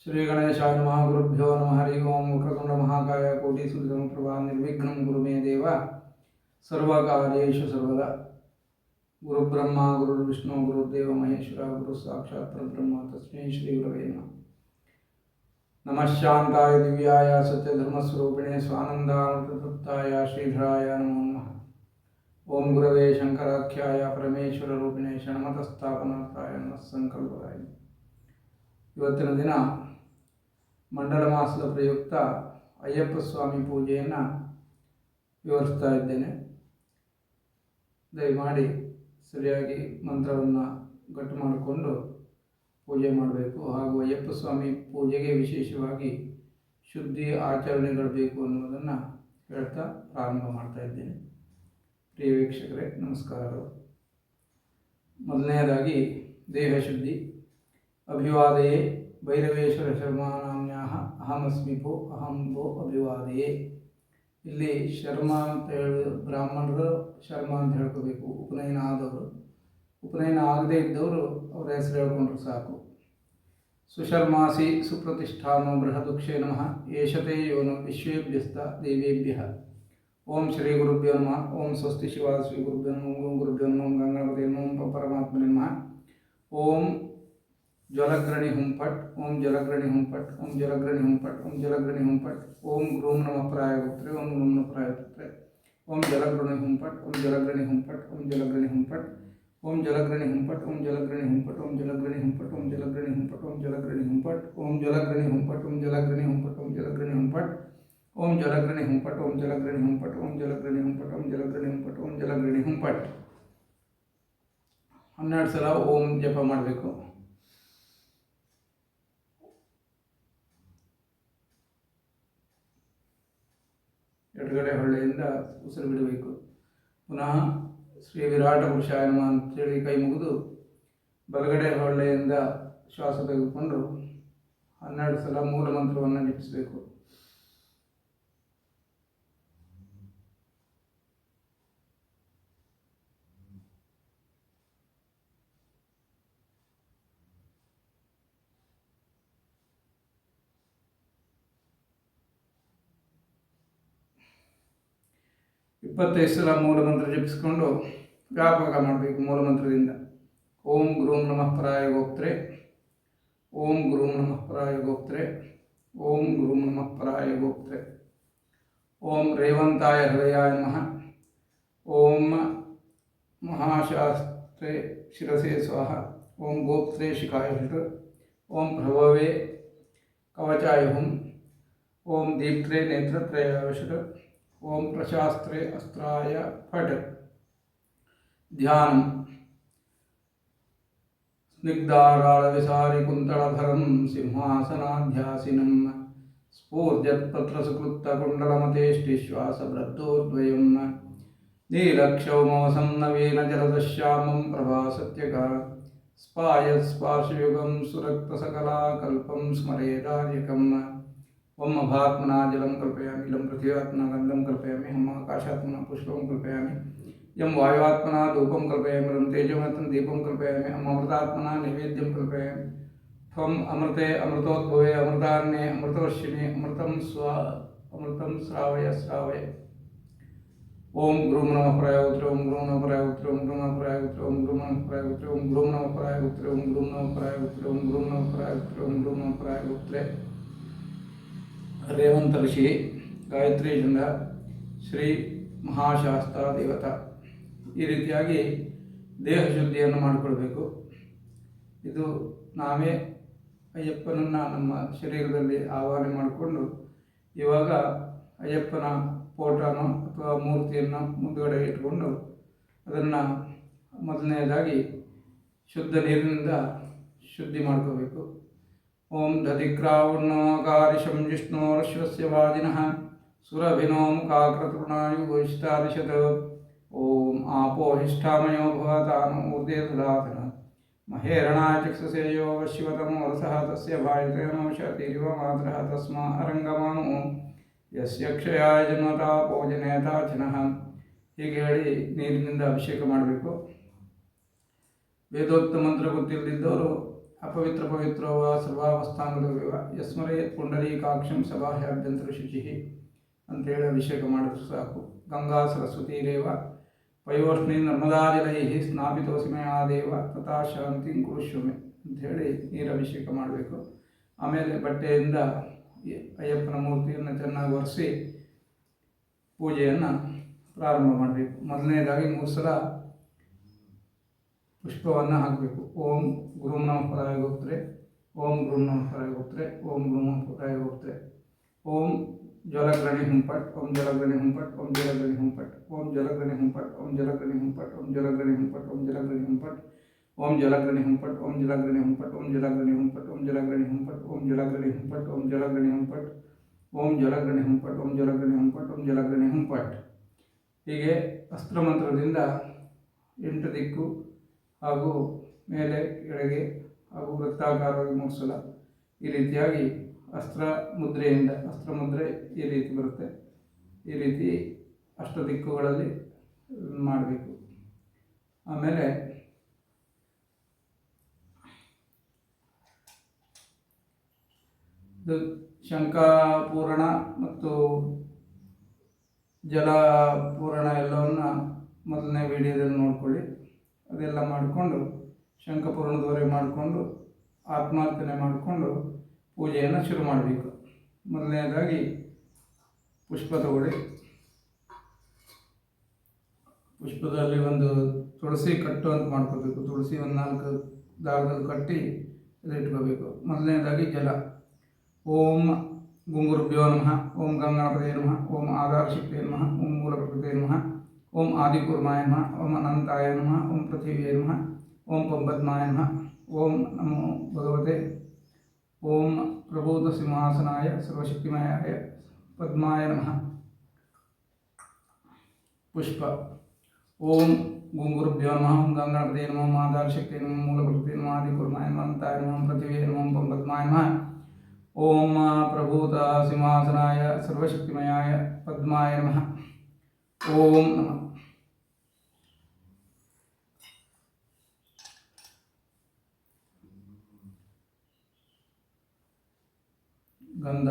ಶ್ರೀ ಗಣೇಶಾಯ ನಮಃ. ಗುರುಭ್ಯೋ ನಮಃ. ಹರಿ ಓಂ. ವಕ್ರತುಂಡ ಮಹಾಕಾಯ ಕೋಟಿ ಸೂರ್ಯಸಮಪ್ರಭಾ ನಿರ್ವಿಘ್ನಂ ಗುರು ಮೇ ದೇವ ಸರ್ವಕಾರ್ಯೇಷು ಸರ್ವದಾ. ಗುರುಬ್ರಹ್ಮ ಗುರುರ್ವಿಷ್ಣು ಗುರುರ್ದೇವ ಮಹೇಶ್ವರ ಗುರು ಸಾಕ್ಷಾತ್ ಪರಬ್ರಹ್ಮ ತಸ್ಮೈ ಶ್ರೀ ಗುರವೇ ನಮಃ. ನಮಃ ಶಾಂತಾಯ ದಿವ್ಯಾಯ ಸತ್ಯಧರ್ಮಸ್ವರೂಪಿಣೆ ಸ್ವಾನಂದಾಮೃತತೃಪ್ತಾಯ ಶ್ರೀಧರಾಯ ನಮೋ ನಮಃ. ಓಂ ಗುರವೇ ಶಂಕರಾಖ್ಯಾಯ ಪರಮೇಶ್ವರ ರೂಪಿಣೆ ಷಣ್ಮತಸ್ಥಾಪನಾರ್ಥಾಯ ನಮಃ ಸಂಕಲ್ಪರಾಯ. ಇವತ್ತಿನ ದಿನ ಮಂಡಲ ಮಾಸದ ಪ್ರಯುಕ್ತ ಅಯ್ಯಪ್ಪ ಸ್ವಾಮಿ ಪೂಜೆಯನ್ನು ವಿವರಿಸ್ತಾ ಇದ್ದೇನೆ. ದಯಮಾಡಿ ಸರಿಯಾಗಿ ಮಂತ್ರವನ್ನು ಗಟ್ಟು ಮಾಡಿಕೊಂಡು ಪೂಜೆ ಮಾಡಬೇಕು. ಹಾಗೂ ಅಯ್ಯಪ್ಪ ಸ್ವಾಮಿ ಪೂಜೆಗೆ ವಿಶೇಷವಾಗಿ ಶುದ್ಧಿ ಆಚರಣೆಗಳು ಬೇಕು ಅನ್ನೋದನ್ನು ಹೇಳ್ತಾ ಪ್ರಾರಂಭ ಮಾಡ್ತಾ ಇದ್ದೇನೆ. ಪ್ರಿಯ ವೀಕ್ಷಕರೇ, ನಮಸ್ಕಾರಗಳು. ಮೊದಲನೆಯದಾಗಿ ದೇಹ ಶುದ್ಧಿ. ಅಭಿವಾದಯೇ ಭೈರವೇಶ್ವರ ಶರ್ಮಾನಾಮ್ಯಾಹ ಅಹಮಸ್ಮಿ ಭೋ ಅಹಂ ಭೋ ಅಭಿವಾದಯೇ. ಇಲ್ಲಿ ಶರ್ಮ ಅಂತ ಹೇಳಿ ಬ್ರಾಹ್ಮಣರು ಶರ್ಮ ಅಂತ ಹೇಳ್ಕೋಬೇಕು. ಉಪನಯನ ಆದವರು, ಉಪನಯನ ಆಗದೇ ಇದ್ದವರು ಅವರ ಹೆಸರು ಹೇಳ್ಕೊಂಡ್ರು ಸಾಕು. ಸುಶರ್ಮಾಸಿ ಸುಪ್ರತಿಷ್ಠಾನೋ ಬೃಹದುಕ್ಷೇ ನಮಃ ಏಷತೆ ಯೋನು ವಿಶ್ವೇಭ್ಯಸ್ತ ದೇವೇಭ್ಯ. ಓಂ ಶ್ರೀ ಗುರುಭ್ಯೋ ನಮಃ. ಓಂ ಸ್ವಸ್ತಿ ಶಿವ ಶ್ರೀ ಗುರುಭ್ಯೋ ನಮಃ. ಓಂ ಗುರುಭ್ಯೋ ನಮಃ. ಓಂ ಗಂಗಾಪತಿ ನಮಃ. ಓಂ ಪರಮಾತ್ಮನೇ ನಮಃ. ಓಂ ಜಲಗ್ರಣಿ ಹುಂಪಟ್. ಓಂ ಜಲಗ್ರಣಿ ಹುಂಪಟ್. ಓಂ ಜಲಗ್ರಣಿ ಹುಂಪಟ್. ಓಂ ಜಲಗ್ರಣಿ ಹುಂಪಟ್. ಓಂ ಗ್ರೂಂ ನಮಃ ಪ್ರಾಯೋಗುತ್ರೆ. ಓಂ ಗ್ರೂಂ ನಮಃ ಪ್ರಾಯೋಗುತ್ರೆ. ಓಂ ಜಲಗ್ರಣಿ ಹುಂಪಟ್. ಓಂ ಜಲಗ್ರಣಿ ಹುಂಪಟ್. ಓಂ ಜಲಗ್ರಣಿ ಹುಂಪಟ್. ಓಂ ಜಲಗ್ರಣಿ ಹುಂಪಟ್. ಓಂ ಜಲಗ್ರಣಿ ಹುಂಪಟ್. ಓಂ ಜಲಗ್ರಣಿ ಹುಂಪಟ್. ಓಂ ಜಲಗ್ರಣಿ ಹುಂಪಟ್. ಓಂ ಜಲಗ್ರಣಿ ಹುಂಪಟ್. ಓಂ ಜಲಗ್ರಣಿ ಹುಂಪಟ್. ಓಂ ಜಲಗ್ರಣಿ ಹುಂಪಟ್. ಓಂ ಜಲಗ್ರಣಿ ಹುಂಪಟ್. ಓಂ ಜಲಗ್ರಣಿ ಹುಂಪಟ್. ಓಂ ಜಲಗ್ರಣಿ ಹುಂಪಟ್. ಓಂ ಜಲಗ್ರಣಿ ಹುಂಪಟ್. ಓಂ ಜಲಗ್ರಣಿ ಹುಂಪಟ್. ಓಂ ಜಲಗ್ರಣಿ ಹುಂಪಟ್. 12 ಸಲ ಓಂ ಜಪ ಮಾಡಬೇಕು. ಎಡಗಡೆ ಹೊಳ್ಳೆಯಿಂದ ಉಸಿರು ಬಿಡಬೇಕು. ಪುನಃ ಶ್ರೀ ವಿರಾಟ ಪುರುಷಾಯ ನಮಃ ಅಂತೇಳಿ ಕೈ ಮುಗಿದು ಬಲಗಡೆ ಹೊಳ್ಳೆಯಿಂದ ಶ್ವಾಸ ತೆಗೆದುಕೊಂಡು 12 ಸಲ ಮೂಲ ಮಂತ್ರವನ್ನು ಜಪಿಸಬೇಕು. ಇಪ್ಪತ್ತೈದು ಸಲ ಮೂಲ ಮಂತ್ರ ಜಪಿಸಿಕೊಂಡು ವ್ಯಾಪಕ ಮಾಡಬೇಕು. ಮೂಲ ಮಂತ್ರದಿಂದ ಓಂ ಗುರುಂ ನಮಃ ಪರಾಯ ಗೋಪ್ತ್ರೆ. ಓಂ ಗುರುಂ ನಮಃ ಪರಾಯ ಗೋಪ್ತ್ರೆ. ಓಂ ಗುರುಂ ನಮಃ ಪರಾಯ ಗೋಪ್ತ್ರೆ. ಓಂ ರೇವಂತಾಯ ಹೃದಯಾಯ ನಮಃ. ಓಂ ಮಹಾಶಾಸ್ತ್ರೆ ಶಿರಸೇ ಸ್ವಾಹ. ಓಂ ಗೋಪ್ತ್ರೆ ಶಿಖಾಯ ಷಟ್. ಓಂ ಪ್ರಭವೇ ಕವಚಾಯ ಹುಂ. ಓಂ ದೀಪ್ತ್ರೆ ನೇತ್ರತ್ರಯಾಯ ಷಟ್. ಓಂ ಪ್ರಶಾಸ್ತ್ರೆ ಅಸ್ತ್ರಾಯ ಫಟ್. ಧ್ಯಾನ. ಸ್ನಿಗ್ಧಾರಾಳವಿಸಾರಿ ಕುಂತಳಧರಂ ಸಿಂಹಾಸನಾಧ್ಯಾಸಿನಂ ಸ್ಫೂರ್ಜತ್ಪತ್ರಸುಕೃತ್ತಕುಂಡಲಮತೇಷ್ಟಿಶ್ವಾಸಭೃದ್ದೋರ್ದ್ವಯಂ ನೀಲಕ್ಷೌಮವಸಂ ನವೀನ ಜಲದಶ್ಯಾಮಂ ಪ್ರಭಾಸತ್ಯಕ ಸ್ಪಾಯತ್ಸ್ಪಾರ್ಶಯುಗಂ ಸುರಕ್ತಸಕಲಾಕಲ್ಪಂ ಸ್ಮರೇದಾರ್ಯಕಂ. ಓಂ ಅಭಾತ್ಮನಾ ಜಲಂ ಕಲ್ಪಯಾಮಿ. ಲಂ ಪೃಥ್ವ್ಯಾತ್ಮನಾ ಗಂಧಂ ಕಲ್ಪಯಾಮಿ. ಹಂ ಆಕಾಶಾತ್ಮನಾ ಪುಷ್ಪಂ ಕಲ್ಪಯಾಮಿ. ಯಂ ವಾಯುವಾತ್ಮನಾ ಧೂಪಂ ಕಲ್ಪಯಾಮಿ. ಲಂ ತೇಜೋಮತಂ ದೀಪಂ ಕಲ್ಪಯಾಮಿ. ಹಂ ಅಮೃತಾತ್ಮನಾ ನೈವೇದ್ಯಂ ಕಲ್ಪಯಾಮಿ. ತ್ವಂ ಅಮೃತೆ ಅಮೃತೋದ್ಭವೆ ಅಮೃತಾನ್ನೇ ಅಮೃತವರ್ಷಿಣಿ ಅಮೃತಂ ಶ್ರಾವಯ ಶ್ರಾವಯ. ಓಂ ಗುರುಂ ನಮಃ ಪರಾಯೋತ್ರೆ. ಓಂ ಗುರುಂ ನಮಃ ಪರಾಯೋತ್ರೆ. ಓಂ ಗುರುಂ ನಮಃ ಪರಾಯೋತ್ರೆ. ಓಂ ಗುರುಂ ನಮಃ ಪರಾಯೋತ್ರೆ. ಓಂ ಗುರುಂ ನಮಃ ಪರಾಯೋತ್ರೆ. ಓಂ ಗುರುಂ ನಮಃ ಪರಾಯೋತ್ರೆ. ಓಂ ಗುರುಂ ನಮಃ ಪರಾಯೋತ್ರೆ. ಓಂ ಗುರುಂ ನಮಃ ಪರಾಯೋತ್ರೆ. ರೇವಂತ ಋಷಿ, ಗಾಯತ್ರಿ ಚಂದ್ರ, ಶ್ರೀ ಮಹಾಶಾಸ್ತ್ರ ದೇವತಾ. ಈ ರೀತಿಯಾಗಿ ದೇಹ ಶುದ್ಧಿಯನ್ನು ಮಾಡಿಕೊಳ್ಬೇಕು. ಇದು ನಾವೇ ಅಯ್ಯಪ್ಪನನ್ನು ನಮ್ಮ ಶರೀರದಲ್ಲಿ ಆವಾಹನೆ ಮಾಡಿಕೊಂಡು ಇವಾಗ ಅಯ್ಯಪ್ಪನ ಫೋಟೋನೋ ಅಥವಾ ಮೂರ್ತಿಯನ್ನು ಮುಂದುಗಡೆ ಇಟ್ಕೊಂಡು ಅದನ್ನು ಮೊದಲನೆಯದಾಗಿ ಶುದ್ಧ ನೀರಿನಿಂದ ಶುದ್ಧಿ ಮಾಡ್ಕೋಬೇಕು. ಓಂ ದಧಿಕ್ರಾವರ್ಣಕಾರಿಶಂ ಜಿಷ್ಣೋರಶ್ವಸ್ಯ ವಾಜಿನಃ ಸುರಭಿನೋ ಮುಖಾಕೃತೃಣಾಯುಷ್ಟಾದಿಶತ್. ಓಂ ಆಪೋಹಿಷ್ಠಾಮಯೋ ಭವತಾನು ಊರ್ಧೇ ದಧಾತನ ಮಹೇರಣಾಯ ಚಕ್ಷುಷೇಯೋ ವಶ್ಯವತಮೋ ರಸಃ ತಸ್ಯ ಭಾಯತೇನೋಷತಿರಿವ ಮಾತರಃ ತಸ್ಮಾ ಅರಂಗಮಾನು ಯಸ್ಯ ಕ್ಷಯಾಯ ಜನ್ಮತಾಪೋ ಜನೇತಾಚನಃ. ಹೀಗೆ ಹೇಳಿ ನೀರಿನಿಂದ ಅಭಿಷೇಕ ಮಾಡಬೇಕು. ವೇದೋಕ್ತ ಮಂತ್ರ ಗೊತ್ತಿಲ್ಲದಿದ್ದವರು ಅಪವಿತ್ರ ಪವಿತ್ರೋ ವಾ ಸರ್ವಾವಸ್ಥಾನದವಿವ ಯಸ್ಮರೇ ಪುಂಡರೀಕಾಕ್ಷಂ ಸಭಾಹ್ಯಾಭ್ಯಂತರ ಶುಚಿ ಅಂತೇಳಿ ಅಭಿಷೇಕ ಮಾಡಿದ್ರು ಸಾಕು. ಗಂಗಾ ಸರಸ್ವತೀರೇವ ಪಯೋಷ್ಣಿ ನರ್ಮದಾಜಲೈ ಸ್ನಾಪಿತೋಸಿಮಯಾದೇವ ತಥಾ ಶಾಂತಿ ಕುರುಷ್ವಮೆ ಅಂಥೇಳಿ ನೀರು ಅಭಿಷೇಕ ಮಾಡಬೇಕು. ಆಮೇಲೆ ಬಟ್ಟೆಯಿಂದ ಅಯ್ಯಪ್ಪನ ಮೂರ್ತಿಯನ್ನು ಚೆನ್ನಾಗಿ ಒರೆಸಿ ಪೂಜೆಯನ್ನು ಪ್ರಾರಂಭ ಮಾಡಬೇಕು. ಮೊದಲನೇದಾಗಿ 3 ಸಲ ಪುಷ್ಪವನ್ನು ಹಾಕಬೇಕು. ಓಂ ಗುರುಂ ನಮಃ ಪರಾಯ ಗೋಪ್ತ್ರೆ, ಓಂ ಗುರುಂ ನಮಃ ಪರಾಯ ಗೋಪ್ತ್ರೆ, ಓಂ ಗುರುಂ ನಮಃ ಪರಾಯ ಗೋಪ್ತ್ರೆ, ಓಂ ಜಲಗ್ರಣಿ ಹುಂಪಟ್, ಓಂ ಜಲಗ್ರಣಿ ಹುಂಪಟ್, ಓಂ ಜಲಗ್ರಣಿ ಹುಂಪಟ್, ಓಂ ಜಲಗ್ರಣಿ ಹುಂಪಟ್, ಓಂ ಜಲಗ್ರಣಿ ಹುಂಪಟ್, ಓಂ ಜಲಗ್ರಣಿ ಹುಂಪಟ್, ಓಂ ಜಲಗ್ರಣಿ ಹುಂಪಟ್, ಓಂ ಜಲಗ್ರಣಿ ಹುಂಪಟ್, ಓಂ ಜಲಗ್ರಣಿ ಹುಂಪಟ್, ಓಂ ಜಲಗ್ರಣಿ ಹುಂಪಟ್, ಓಂ ಜಲಗ್ರಣಿ ಹುಂಪಟ್, ಓಂ ಜಲಗ್ರಣಿ ಹುಂಪಟ್, ಓಂ ಜಲಗ್ರಣಿ ಹುಂಪಟ್, ಓಂ ಜಲಗ್ರಣಿ ಹುಂಪಟ್, ಓಂ ಜಲಗ್ರಣಿ ಹುಂಪಟ್, ಓಂ ಜಲಗ್ರಣಿ ಹುಂಪಟ್. ಹೀಗೆ ಅಸ್ತ್ರ ಮಂತ್ರದಿಂದ 8 ದಿಕ್ಕು ಹಾಗೂ ಮೇಲೆ ಕೆಳಗೆ ಹಾಗೂ ವೃತ್ತಾಕಾರವಾಗಿ 3 ಸಲ ಈ ರೀತಿಯಾಗಿ ಅಸ್ತ್ರ ಮುದ್ರೆ ಈ ರೀತಿ ಬರುತ್ತೆ. ಈ ರೀತಿ ಅಷ್ಟ ದಿಕ್ಕುಗಳಲ್ಲಿ ಮಾಡಬೇಕು. ಆಮೇಲೆ ಇದು ಶಂಖಪೂರಣ ಮತ್ತು ಜಲಪೂರಣ ಎಲ್ಲವನ್ನು ಮೊದಲನೇ ವಿಡಿಯೋದಲ್ಲಿ ನೋಡ್ಕೊಳ್ಳಿ. ಅದೆಲ್ಲ ಮಾಡಿಕೊಂಡು ಶಂಖಪೂರಣದವರೆಗೆ ಮಾಡಿಕೊಂಡು ಆತ್ಮಾರ್ಪಣೆ ಮಾಡಿಕೊಂಡು ಪೂಜೆಯನ್ನು ಶುರು ಮಾಡಬೇಕು. ಮೊದಲನೇದಾಗಿ ಪುಷ್ಪ ತಗೊಳ್ಳಿ. ಪುಷ್ಪದಲ್ಲಿ ಒಂದು ತುಳಸಿ ಕಟ್ಟು ಅಂತ ಮಾಡ್ಕೋಬೇಕು. ತುಳಸಿ ಒಂದು 4 ದಾರದಲ್ಲಿ ಕಟ್ಟಿ ಇಟ್ಕೋಬೇಕು. ಮೊದಲನೇದಾಗಿ ಜಲ. ಓಂ ಗುಂಗುರುಭ್ಯೋ ನಮಃ, ಓಂ ಗಂಗಣಪತೇ ನಮಃ, ಓಂ ಆಧಾರಶಕ್ತೇ ನಮಃ, ಓಂ ಮೂಲಪ್ರಕೃತೇ ನಮಃ, ಓಂ ಆದಿಕೂರ್ಮಾಯ ನಮಃ, ಓಂ ಅನಂತಾಯ ನಮಃ, ಓಂ ಪೃಥಿವ್ಯೇ ನಮಃ, ಓಂ ಪಂಪದ್ಮಾಯ ನಮಃ, ಓಂ ನಮೋ ಭಗವತೆ, ಓಂ ಪ್ರಭೂತ ಸಿಂಹಾಸನಾಯ ಸರ್ವಶಕ್ತಿಮಯಾಯ ಪದ್ಮಾಯ ನಮಃ. ಪುಷ್ಪ. ಓಂ ಗುಂಗುರುಭ್ಯೋ ನಮಃ, ಓಂ ಗಂಗಣಪತೇ ನಮಃ, ಓಂ ಆಧಾರಶಕ್ತೇ ನಮಃ, ಮೂಲಪ್ರಕೃತೇ ನಮಃ, ಆದಿಕೂರ್ಮಾಯ ನಮಃ, ಅನಂತಾಯ ನಮಃ, ಪೃಥಿವ್ಯೇ ನಮಃ, ಓಂ ಪಂಪದ್ಮಾಯ ನಮಃ. ಓಂ ಪ್ರಭೂತ ಸಿಂಹಾಸನಾಯ ಸರ್ವಶಕ್ತಿಮಯಾಯ ಪದ್ಮಾಯ ನಮಃ. ಓಂ ನಮಃ. ಗಂಧ.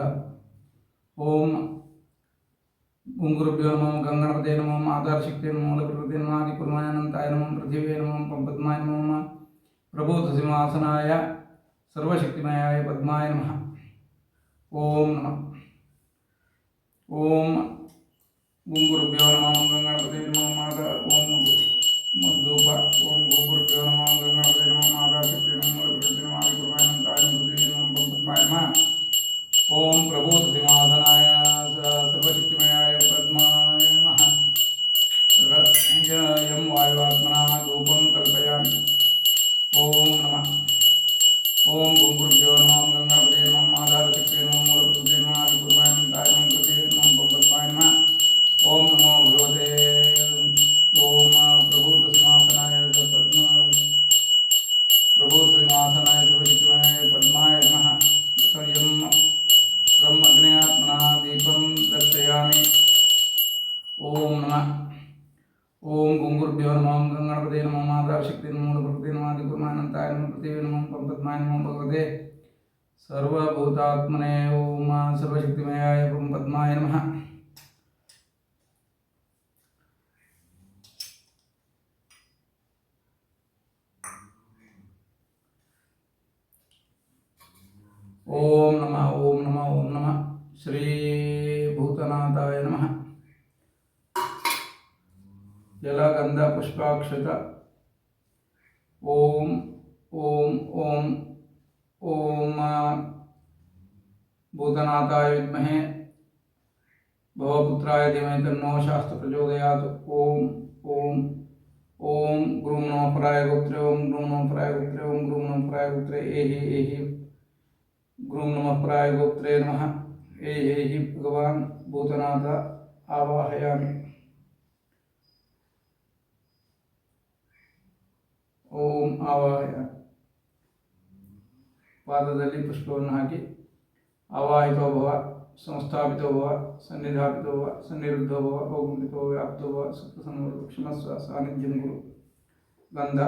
ಓಂ ಗುಂಗುರುಭ್ಯೋ ನಮಃ, ಓಂ ಗಂಗಣಪತೇ ನಮಃ, ಓಂ ಆಧಾರಶಕ್ತೇ ನಮಃ, ಮೂಲಪ್ರಕೃತೇ ನಮಃ, ಆದಿಕೂರ್ಮಾಯ ಅನಂತಾಯ ನಮಃ, ಪೃಥಿವ್ಯೇ ನಮಃ, ಓಂ ಪಂಪದ್ಮಾಯ ನಮಃ. ಪ್ರಭೂತ ಸಿಂಹಾಸನಾಯ ಸರ್ವಶಕ್ತಿಮಯಾಯ ಪದ್ಮಾಯ ನಮಃ. ಓಂ ನಮಃ. ಓಂ ಗುಂಗುರುಭ್ಯೋ ನಮಃ, ಓಂ ಗಂಗಣಪತೇ ನಮಃ, ಓಂ ಧೂಪ. ಓಂ ಗುಂಗುರುಭ್ಯೋ ನಮಃ, ಓಂ ಗಂಗಣಪತೇ ನಮಃ, ಆಧಾರಶಕ್ತೇ ನಮಃ, ಮೂಲಪ್ರಕೃತೇ ನಮಃ, ಆದಿಕೂರ್ಮಾಯ ಅನಂತಾಯ ನಮಃ, ಪೃಥಿವ್ಯೇ ನಮಃ, ಪಂಪದ್ಮಾಯ ನಮಃ. ಓಂ ಪ್ರಭೂತ ಸಿಂಹಾಸನಾಯ ಸರ್ವಶಕ್ತಿಮಯಾಯ ಪದ್ಮಾಯ ನಮಃ. ಯಂ ವಾಯುವಾತ್ಮನಃ ಧೂಪಂ ಕಲ್ಪಯಾಮಿ. ಓಂ ನಮಃ. ಓಂ ಗುಂಗುರುಭ್ಯೋ ನಮಃ, ಓಂ ಗಂಗಣಪತೇ ನಮಃ, ಆಧಾರಶಕ್ತೇ ನಮಃ, ಮೂಲಪ್ರಕೃತೇ ನಮಃ, ಆದಿಕೂರ್ಮಾಯ ಅನಂತಾಯ ನಮಃ, ಪೃಥಿವ್ಯೇ ನಮಃ, ಪಂಪದ್ಮಾಯ ನಮಃ. ಓಂ ನಮೋ ಭಗವತೆ. ಓಂ ಪ್ರಭೂತ ಸಿಂಹಾಸನಾಯ ಸರ್ವಶಕ್ತಿಮಯಾಯ ಪದ್ಮಾಯ ನಮಃ. ಯಂ ಬ್ರಹ್ಮಗ್ನೇಯಾತ್ಮನಃ ದೀಪಂ ದರ್ಶಯಾಮಿ. ಓಂ ನಮಃ. ಓಂ ಗುಂಗುರುಭ್ಯೋ ನಮಃ, ಓಂ ಗಂಗಣಪತೇ ನಮಃ, ಆಧಾರಶಕ್ತೇ ನಮಃ, ಮೂಲಪ್ರಕೃತೇ ನಮಃ, ಆದಿಕೂರ್ಮಾಯ ಅನಂತಾಯ ನಮಃ, ಪೃಥಿವ್ಯೇ ನಮಃ, ಪಂಪದ್ಮಾಯ ನಮಃ. ಭಗವತೆ ಸರ್ವಭೂತಾತ್ಮನೇ. ಓಂ ಸರ್ವಶಕ್ತಿಮಯಾಯ ಪಂಪದ್ಮಾಯ ನಮಃ. ಓಂ ನಮಃ. ಓಂ ನಮಃ. ಓಂ ನಮಃ. ಶ್ರೀ ಭೂತನಾಥಾಯ ನಮಃ. ಜಲಗಂಧ ಪುಷ್ಪಾಕ್ಷತ. ಓಂ ಓಂ ಓಂ ಓಂ ಭೂತನಾಥಾಯ ವಿದ್ಮಹೇ ಭವಪುತ್ರಾಯ ಧೀಮಹಿ ತನ್ನೋ ಶಾಸ್ತ್ರ ಪ್ರಚೋದಯಾತ್. ಓಂ ಓಂ ಓಂ ಗುರುಂ ನಮಃ ಪರಾಯ ಗೋಪ್ತ್ರೆ, ಓಂ ಗುರುಂ ನಮಃ ಪರಾಯ ಗೋಪ್ತ್ರೆ, ಓಂ ಗುರುಂ ನಮಃ ಪರಾಯ ಗೋಪ್ತ್ರೆ. ಏಹಿ ಏಹಿ ಗುರುಂ ನಮಃ ಪರಾಯ ಗೋಪ್ತ್ರೆ ನಮಃ. ಏಹಿ ಭಗವಾನ್ ಭೂತನಾಥ ಆವಾಹಯಾಮಿ. ಓಂ ಆವಾಹಯ. ಪಾದದಲ್ಲಿ ಪುಷ್ಪವನ್ನು ಹಾಕಿ ಆವಾಹಿತೋ ಭವ, ಸಂಸ್ಥಾಪಿತೋ ಭವ, ಸನ್ನಿಧಾಪಿತೋ ಭವ, ಸನ್ನಿರುದ್ಧೋ ಭವ, ಔಗುಂಬಿತೋ ವ್ಯಾಪ್ತೋ ಭವ, ಸುಪ್ರಸನ್ನೋ ಕ್ಷಮಸ್ವ ಸಾನ್ನಿಧ್ಯಂ ಗುರು. ಗಂಧ.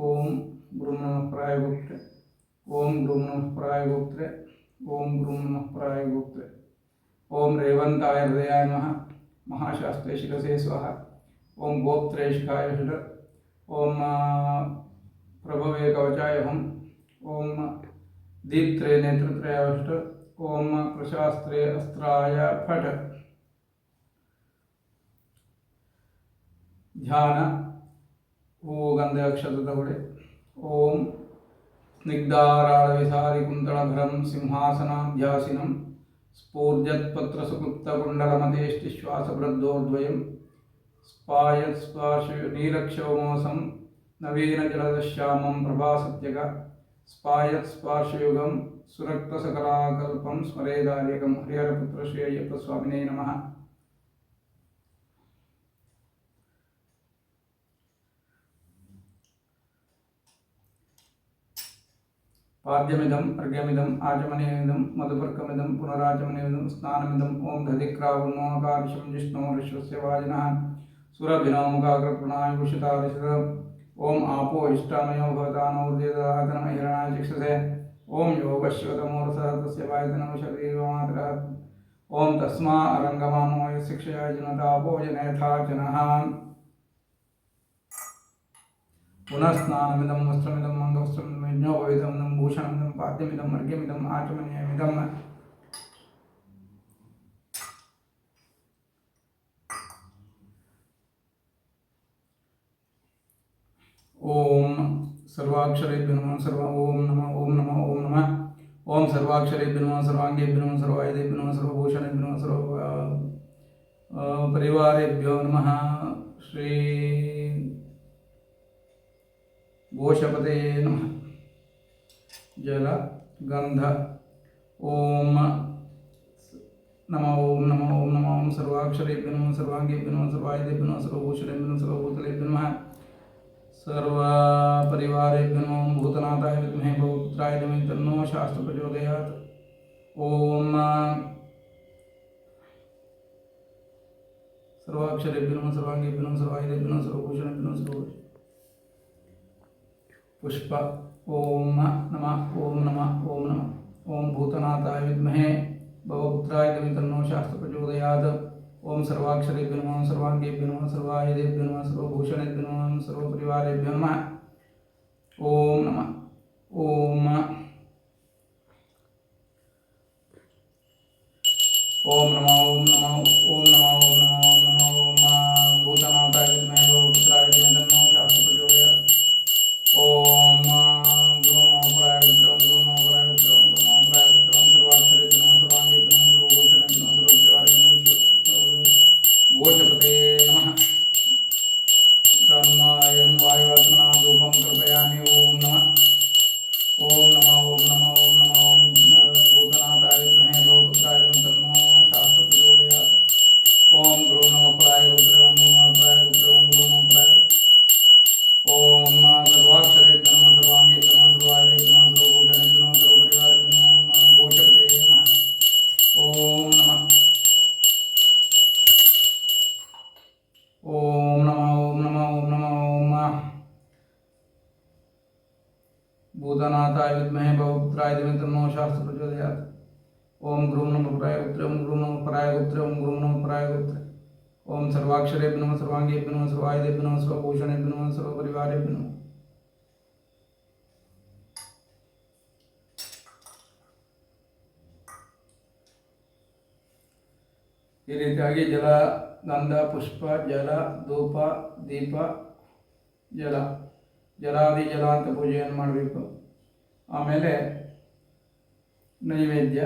ಓಂ ಗುರುಂ ನಮಃ ಪರಾಯ ಗೋಪ್ತ್ರೆ, ಓಂ ಗುರುಂ ನಮಃ ಪರಾಯ ಗೋಪ್ತ್ರೆ ಓಂ ಗುರುಂ ನಮಃ ಪರಾಯ ಗೋಪ್ತ್ರೆ ಓಂ ರೇವಂತಾಯ ಹೃದಯಾಯ ನಮಃ ಮಹಾಶಾಸ್ತ್ರೇ ಶಿರಸೇ ಸ್ವಹ ಓಂ ಗೋಪ್ತ್ರೇ ಶಿಖಾಯ ಶಿರ ಓಂ ಪ್ರಭವೇ ಕವಚಾಯ ಹಂ ಓಂ ದೀಪ್ತ್ರೇ ನೇತ್ರತ್ರಯ ಅಷ್ಟ ಓಂ ಪ್ರಶಾಸ್ತ್ರೇ ಅಸ್ತ್ರಾಯ ಫಟ ಧ್ಯಾನ ಹೂವು ಗಂಧ ಅಕ್ಷತದ ಹೊಡೆ ಓಂ ಸ್ನಿಗ್ಧಾರಾಳವಿಸಾರಿ ಕುಂತಳಭರಂ ಸಿಂಹಾಸನಾಧ್ಯಾಸಿನಂ ಸ್ಫೂರ್ಜತ್ಪತ್ರಸುಕೃಪ್ತಕುಂಡಲಮತೇಷ್ಟಿಶ್ವಾಸಬೃದ್ದೋರ್ದ್ವಯಂ ಸ್ಪಾಯತ್ಸ್ಪಾಶ ನೀಲಕ್ಷವಮೋಸಂ ನವೀನಜಲದಶ್ಯಾಮಂ ಪ್ರಭಾಸತ್ಯಗ ಸ್ಪಾಯತ್ಸ್ಪಾರ್ಶಯುಗಂ ಸುರಕ್ತಸಕಲಾಕಲ್ಪಂ ಸ್ಮರೇದಾರ್ಯಕಂ ಹರಿಹರಪುತ್ರ ಶ್ರೀ ಅಯ್ಯಪ್ಪ ಸ್ವಾಮಿನೇ ನಮಃ. ಪಾದ್ಯಮಿದಂ ಅರ್ಘ್ಯಮಿದಂ ಆಚಮನೇಮಿದಂ ಮಧುಪರ್ಕಮಿದಂ ಪುನರಾಚಮನೇಮಿದಂ ಸ್ನಾನಮಿದಂ ಓಂ ದಧಿಕ್ರಾವಣೋಕಾರ್ಷಂ ಜಿಷ್ಣೋ ಋಶ್ವಸ್ಯ ವಾಜಿನಃ ಸುರಭಿನೋ ಮುಖಾಕೃಪಣಾಯುಷಿತಾರಿಷದ ಓಂ ಆಪೋ ಇಷ್ಟಾಮಯೋ ಭವತಾನೋರ್ದೇದಾತನಮ ಹಿರಣಾಯ ಚಿಕ್ಷಸೆ ಓಂ ಯೋಗಶ್ವತಮೂರ್ಧಃ ತಸ್ಯ ವಾಯುತನಂ ಶರೀರಮಾತ್ರ ಓಂ ತಸ್ಮಾ ಅರಂಗಮಾನೋ ಶಿಕ್ಷಯ ಜನತಾಪೋ ಜನಯಥಾ ಜನಃ. पुनः स्नानमिदं वस्त्रमिदं अंगवस्त्रमिदं यज्ञोपवीतमिदं भूषणमिदं पाद्यमिदं अर्घ्यमिदं आचमनीयमिदं ओम सर्वाक्षरेभ्यो नमः सर्व ओम नमः ओम नमः ओम नमः ओम सर्वाक्षरेभ्यो नमः सर्वांगेभ्यो नमः सर्वायुधेभ्यो नमः सर्वभूषणेभ्यो नमः सर्व परिवारेभ्यो नमः. श्री घोषपते नमः. जल गंध ओम नमः ओम नमः ओम नमः ओम सर्वाक्षरेभ्यो नमः सर्वांगेभ्यो नमः सर्वायुधेभ्यो नमः सर्वभूषणेभ्यो नमः सर्वभूतलेभ्यो नमः सर्वपरिवारेभ्यो नमः. भूतनाथाय विद्महे भवपुत्राय धीमहि तन्नो शास्त्र प्रचोदयात्. ओम सर्वाक्षरेभ्यो नमः सर्वांगेभ्यो नमः सर्वायुधेभ्यो नमः सर्वभूषणेभ्यो नमः सर्वभूषणेभ्यो पुष्प ओम नमः ओम नमः ओम नमः ओम भूतनाथाय विद्महे भवपुत्राय धीमहि तन्नो शास्त्र प्रचोदयात्. ओम सर्वाक्षरेभ्यो नमः सर्वांगेभ्यो नमः सर्वायुधेभ्यो नमः सर्वभूषणेभ्यो नमः सर्वपरिवारेभ्यो नमः. ओम नमः ओम ओम नमः ओम नमः ओम नमः ओम नमः ओम नमः ओम भूतनाथाय विद्महे भवपुत्राय धीमहि तन्नो शास्त्र प्रचोदयात्. ओम गुरु नमः पराय गुरु नमः पराय गुरु नमः पराय गुरु सर्वाक्षरेभ्यो नमः सर्वांगेभ्यो नमः सर्वभूषणेभ्यो नमः सर्वपरिवारेभ्यो नमः. घोषपते नमः. कर्मायं वायुआत्मना धूपं कृपयामि. ओम नमः ओम नमः ओम नमः ओम नमः ओम भूतनाथाय विद्महे भवपुत्राय धीमहि तन्नो शास्त्र प्रचोदयात्. ओम गुरु नमः पराय गुरु ओम नमः पराय गुरु ओम गुरु नमः पराय ओम सर्वाक्षरेभ्यो नमः सर्वांगेभ्यो नमः सर्वायुधेभ्यो नमः सर्वभूषणेभ्यो नमः सर्वपरिवारेभ्यो नमः. घोषपते नमः. ओम नमः ओम नमः ओम नमः ओम नमः ओम भूतनाथाय विद्महे भवपुत्राय धीमहि तन्नो शास्त्र प्रचोदयात्. ओम गुरु नमः पराय गुरु ओम गुरु नमः पराय गुरु ओम गुरु नमः पराय गुरु ओम सर्वाक्षरेभ्यो नमः सर्वांगेभ्यो नमः सर्वायुधेभ्यो नमः सर्वभूषणेभ्यो नमः सर्वपरिवारेभ्यो नमः. ಈ ರೀತಿಯಾಗಿ ಜಲ ಗಂಧ ಪುಷ್ಪ ಜಲ ಧೂಪ ದೀಪ ಜಲ ಜಲಾದಿ ಜಲ ಅಂತ ಪೂಜೆಯನ್ನು ಮಾಡಬೇಕು. ಆಮೇಲೆ ನೈವೇದ್ಯ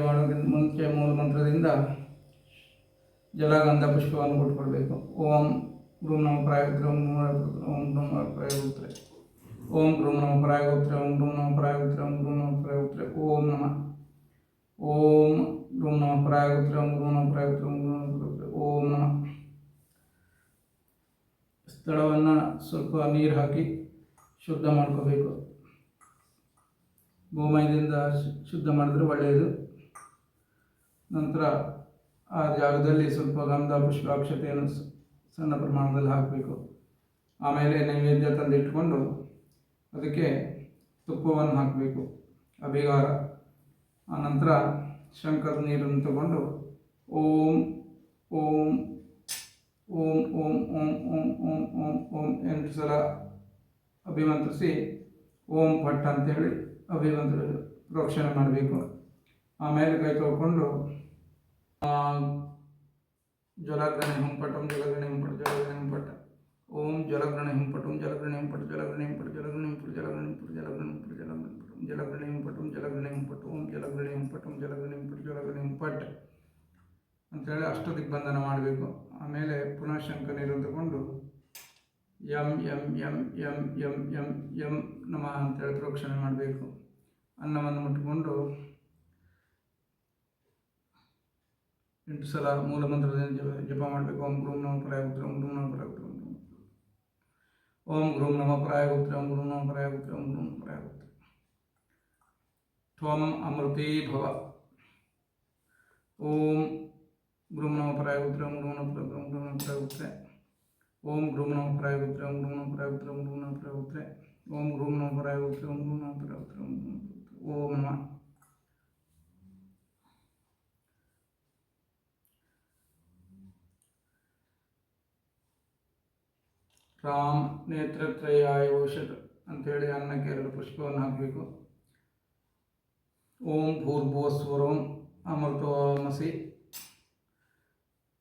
ಮಾಡೋದಕ್ಕಿಂತ ಮುಂಚೆ ಮೂಲ ಮಂತ್ರದಿಂದ ಜಲಗಂಧ ಪುಷ್ಪವನ್ನು ಕೊಟ್ಕೊಳ್ಬೇಕು. ಓಂ ಗುರು ನಮಃ ಪರಾಯ ಗುರು ಓಂ ನಮಃ ಪರಾಯ ಗುರು ಓಂ ಗುರು ನಮಃ ಪರಾಯ ಗುರು ಓಂ ಗುರು ನಮಃ ಪರಾಯ ಗುರು ಓಂ ಗುರು ನಮಃ ಪರಾಯ ಗುರು ಓಂ ನಮಃ ಓಂ ಗುರು ನಮಃ ಪರಾಯ ಗುರು ಓಂ ಗುರು ನಮಃ ಪರಾಯ ಗುರು ಓಂ ಗುರು ನಮಃ ಪರಾಯ ಓಂ ನಮಃ. ಸ್ಥಳವನ್ನು ಸ್ವಲ್ಪ ನೀರು ಹಾಕಿ ಶುದ್ಧ ಮಾಡ್ಕೋಬೇಕು. ಗೋಮಯದಿಂದ ಶುದ್ಧ ಮಾಡಿದ್ರೆ ಒಳ್ಳೆಯದು. ನಂತರ ಆ ಜಾಗದಲ್ಲಿ ಸ್ವಲ್ಪ ಗಂಧ ಪುಷ್ಪಾಕ್ಷತೆಯನ್ನು ಸಣ್ಣ ಪ್ರಮಾಣದಲ್ಲಿ ಹಾಕಬೇಕು. ಆಮೇಲೆ ನೈವೇದ್ಯ ತಂದಿಟ್ಕೊಂಡು ಅದಕ್ಕೆ ತುಪ್ಪವನ್ನು ಹಾಕಬೇಕು, ಅಭಿಗಾರ. ಆನಂತರ ಶಂಖದ ನೀರನ್ನು ತಗೊಂಡು ಓಂ ಓಂ ಓಂ ಓಂ ಓಂ ಓಂ ಓಂ ಓಂ ಓಂ 8 ಸಲ ಅಭಿಮಂತ್ರಿಸಿ ಓಂ ಪಟ್ ಅಂತೇಳಿ ಪ್ರೋಕ್ಷಣೆ ಮಾಡಬೇಕು. ಆಮೇಲೆ ಕೈ ತೊಳ್ಕೊಂಡು ಜಲಗ್ರಣೆ ಹುಂಪಟಂ ಜಲಗ್ರಣೆ ಹುಂಪಟ ಜಲಗ್ರಣೆ ಹುಂಪಟ ಓಂ ಜಲಗ್ರಣೆ ಹುಂಪಟಂ ಜಲಗ್ರಣೆ ಹುಂಪಟ ಜಲಗ್ರಣೆ ಹುಂಪಟ ಜಲಗ್ರಣೆ ಹುಂಪಟ ಜಲಗ್ರಣೆ ಹುಂಪಟ ಜಲಗ್ರಣೆ ಹುಂಪಟ ಜಲಗ್ರಣೆ ಹುಂಪಟಂ ಜಲಗ್ರಣೆ ಹುಂಪಟ ಓಂ ಜಲಗ್ರಣೆ ಹುಂಪಟಂ ಜಲಗ್ರಣೆ ಹುಂಪಟ ಜಲಗ್ರಣೆ ಹುಂಪಟ್ ಅಂತೇಳಿ ಅಷ್ಟದಿಗ್ಬಂಧನ ಮಾಡಬೇಕು. ಆಮೇಲೆ ಪುನಃ ಶಂಖ ನೀರನ್ನು ತಗೊಂಡು M M M M M M M ನಮಃ ಅಂತೇಳಿ ಪ್ರೋಕ್ಷಣೆ ಮಾಡಬೇಕು. ಅನ್ನವನ್ನು ಮುಟ್ಟಿಕೊಂಡು 8 ಸಲ ಮೂಲ ಮಂತ್ರದಿಂದ ಜಪ ಮಾಡಬೇಕು. ಓಂ ಗ್ರೂಂ ನಮಃ ಪರಾಯ ಗುಪ್ತ ಓಂ ಗ್ರೂಂ ನಮಃ ಪರಾಯ ಗುಪ್ತ ಓಂ ಗ್ರೂಂ ನಮಃ ಪರಾಯ ಗುಪ್ತ ಓಂ ಗ್ರೂಂ ನಮಃ ಪರಾಯ ಗುಪ್ತ ಓಂ ಗ್ರೂಂ ಪರಾಯ ಗುಪ್ತ ತ್ವಂ ಅಮೃತೇ ಭವ. ಓಂ ಗ್ರೂಂ ನಮಃ ಪರಾಯ ಗುಪ್ತ ಓಂ ಗ್ರೂಂ ನಮಃ ಪರಾಯ ಗುಪ್ತ ಓಂ ಗ್ರೂಂ ನಮಃ ಪರಾಯ ಗುಪ್ತ ಓಂ ಗ್ರೂಂ ನಮಃ ಪರಾಯ ಗುಪ್ತ ಓಂ ಗ್ರೂಂ ನಮಃ ಪರಾಯ ಗುಪ್ತ ಓಂ ಗ್ರೂಂ ನಮಃ ಪರಾಯ ಗುಪ್ತ ಓಂ ಗ್ರೂಂ ನಮಃ ಪರಾಯ ಗುಪ್ತ ಓಂ ನಮಃ. ರಾಮ್ ನೇತ್ರತ್ರಯಾಯ ಔಷಧ ಅಂಥೇಳಿ ಅನ್ನಕ್ಕೆ 2 ಪುಷ್ಪವನ್ನು ಹಾಕಬೇಕು. ಓಂ ಭೂರ್ಭುವಸ್ವರೋಂ ಅಮೃತೋಮಸಿ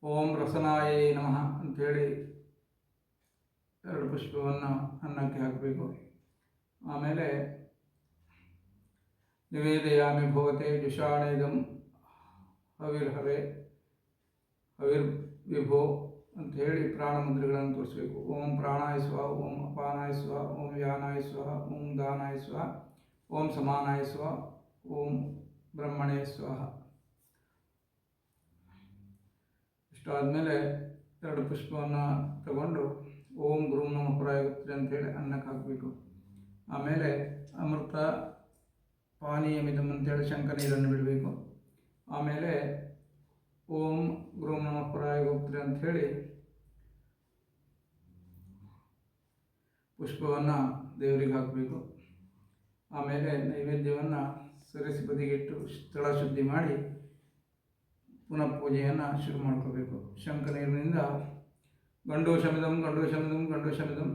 ಓಂ ರಸನಾಯ ನಮಃ ಅಂಥೇಳಿ 2 ಪುಷ್ಪವನ್ನು ಅನ್ನಕ್ಕೆ ಹಾಕಬೇಕು. ಆಮೇಲೆ ನಿವೇದಯಾಮಿ ಭವತೆ ಜುಷಾಣೇದಂ ಹವಿರ್ಹರೆ ಹವಿರ್ವಿಭೋ ಅಂತ ಹೇಳಿ ಪ್ರಾಣ ಮುದ್ರೆಗಳನ್ನು ತೋರಿಸಬೇಕು. ಓಂ ಪ್ರಾಣಾಯ ಸ್ವ ಓಂ ಅಪಾನಾಯ ಸ್ವ ಓಂ ವ್ಯಾನಾಯ ಸ್ವ ಓಂ ದಾನಾಯ ಸ್ವ ಓಂ ಸಮಾನಾಯ ಸ್ವ ಓಂ ಬ್ರಹ್ಮಣೇ ಸ್ವಹ. ಇಷ್ಟಾದಮೇಲೆ 2 ಪುಷ್ಪವನ್ನು ತಗೊಂಡು ಓಂ ಗ್ರೂಂ ನಮಃ ಪರಾಯ ಗುಪ್ತ ಅಂತೇಳಿ ಅನ್ನಕ್ಕೆ ಹಾಕಬೇಕು. ಆಮೇಲೆ ಅಮೃತ ಪಾನೀಯಮಿದಂ ಅಂತೇಳಿ ಶಂಖ ನೀರನ್ನು ಬಿಡಬೇಕು. ಆಮೇಲೆ ಓಂ ಗ್ರೂಂ ನಮಃ ಪರಾಯ ಗುಪ್ತ ಅಂಥೇಳಿ ಪುಷ್ಪವನ್ನು ದೇವರಿಗೆ ಹಾಕಬೇಕು. ಆಮೇಲೆ ನೈವೇದ್ಯವನ್ನು ಸರಿಸಿ ಬದಿಗಿಟ್ಟು ಸ್ಥಳ ಶುದ್ಧಿ ಮಾಡಿ ಪುನಃ ಪೂಜೆಯನ್ನು ಶುರು ಮಾಡ್ಕೋಬೇಕು. ಶಂಖ ನೀರಿನಿಂದ ಗಂಡೂಷಮಿದಂ ಗಂಡೂಷಮಿದಂ ಗಂಡೂಷಮಿದಂ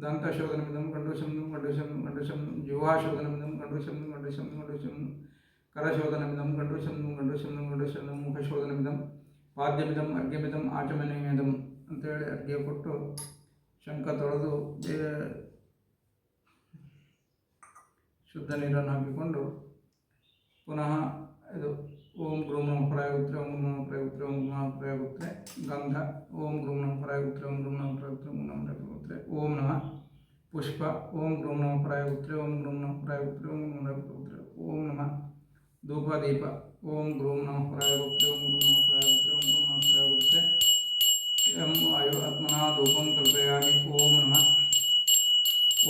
ದಂತಶೋಧನಮಿದಂ ಗಂಡೂಷಮಿದಂ ಗಂಡೂಷಮಿದಂ ಗಂಡೂಷಮಿದಂ ಜೀವಾಶೋಧನಮಿದಂ ಗಂಡೂಷಮಿದಂ ಗಂಡೂಷಮಿದಂ ಗಂಡೂಷಮಿದಂ ಕರಶೋಧನಮಿದಂ ಗಂಡೂಷಮಿದಂ ಗಂಡೂಷಮಿದಂ ಗಂಡೂಷಮಿದಂ ಮುಖಶೋಧನಮಿದಂ ಪಾದ್ಯಮಿದಂ ಅರ್ಘ್ಯಮಿದಂ ಆಚಮನೀಯಮಿದಂ ಅಂತೇಳಿ ಅರ್ಘ್ಯ ಕೊಟ್ಟು ಶಂಖ ತೊಳೆದು ಶುದ್ಧ ನೀರನ್ನು ಹಾಕಿಕೊಂಡು ಪುನಃ ಇದು ಓಂ ಗ್ರೂಂ ನಮಃ ಪರಾಯ ಗುಪ್ತ ಓಂ ಗ್ರೂಂ ನಮಃ ಪರಾಯ ಗುಪ್ತ ಓಂ ಗ್ರೂಂ ನಮಃ ಪರಾಯ ಗುಪ್ತ ಗಂಧ ಓಂ ಗ್ರೂಂ ನಮಃ ಪರಾಯ ಗುಪ್ತ ಓಂ ಗ್ರೂಂ ನಮಃ ಪರಾಯ ಗುಪ್ತ ಓಂ ನಮಃ ಪರಾಯ ಗುಪ್ತ ಓಂ ನಮಃ ಪುಷ್ಪ ಓಂ ಗ್ರೂಂ ನಮಃ ಪರಾಯ ಗುಪ್ತ ಓಂ ಗ್ರೂಂ ನಮಃ ಪರಾಯ ಗುಪ್ತ ಓಂ ನಮಃ ಪರಾಯ ಗುಪ್ತ ಓಂ ನಮಃ ಧೂಪ ದೀಪ ಓಂ ಗ್ರೂಂ ನಮಃ ಪರಾಯ ಗುಪ್ತ ಓಂ ಗ್ರೂಂ ನಮಃ ಪರಾಯ ಗುಪ್ತ ಓಂ ಗ್ರೂಂ ನಮಃ ಪರಾಯ ಗುಪ್ತ ಎಂ ವಾಯು ಆತ್ಮನಃ ಧೂಪಂ ಕಲ್ಪಯಾಮಿ ಓಂ ನಮಃ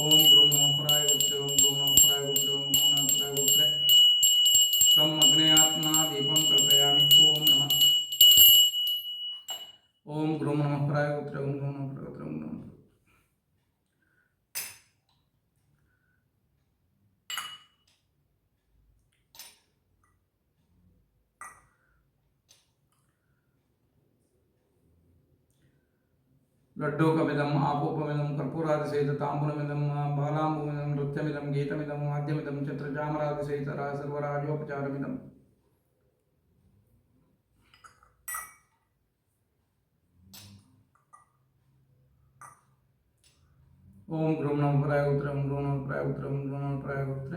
ಓಂ ಗ್ರೂಂ ನಮಃ ಪರಾಯ ಗುಪ್ತ ಓಂ ಗ್ರೂಂ ನಮಃ ಪರಾಯ ಗುಪ್ತ ಓಂ ಗ್ರೂಂ ನಮಃ ಪರಾಯ ಗುಪ್ತ ತಂ ಅಗ್ನೇಯಾತ್ಮನಃ ದೀಪಂ ಕಲ್ಪಯಾಮಿ ಓಂ ನಮಃ ಓಂ ಗ್ರೂಂ ನಮಃ ಪರಾಯ ಗುಪ್ತ ಓಂ ಗ್ರೂಂ ನಮಃ ಪರಾಯ ಗುಪ್ತ ಓಂ ನಮಃ. ಲಡ್ಡೂಕಮಿದಂ ಆಪೂಪಮಿದಂ ಕರ್ಪೂರಾದಿಸಹಿತ ತಾಂಬೂಲಮಿದಂ ಬಾಲಾಂಬುಮಿದಂ ನೃತ್ಯಮಿದಂ ಗೀತಮಿದಂ ವಾದ್ಯಮಿದಂ ಛತ್ರಚಾಮರಾದಿಸಹಿತ ಸರ್ವರಾಜೋಪಚಾರಮಿದಂ. ಓಂ ಗ್ರೂಂ ನಮಃ ಪರಾಯ ಗುಪ್ತ ಓಂ ಗ್ರೂಂ ನಮಃ ಪರಾಯ ಗುಪ್ತ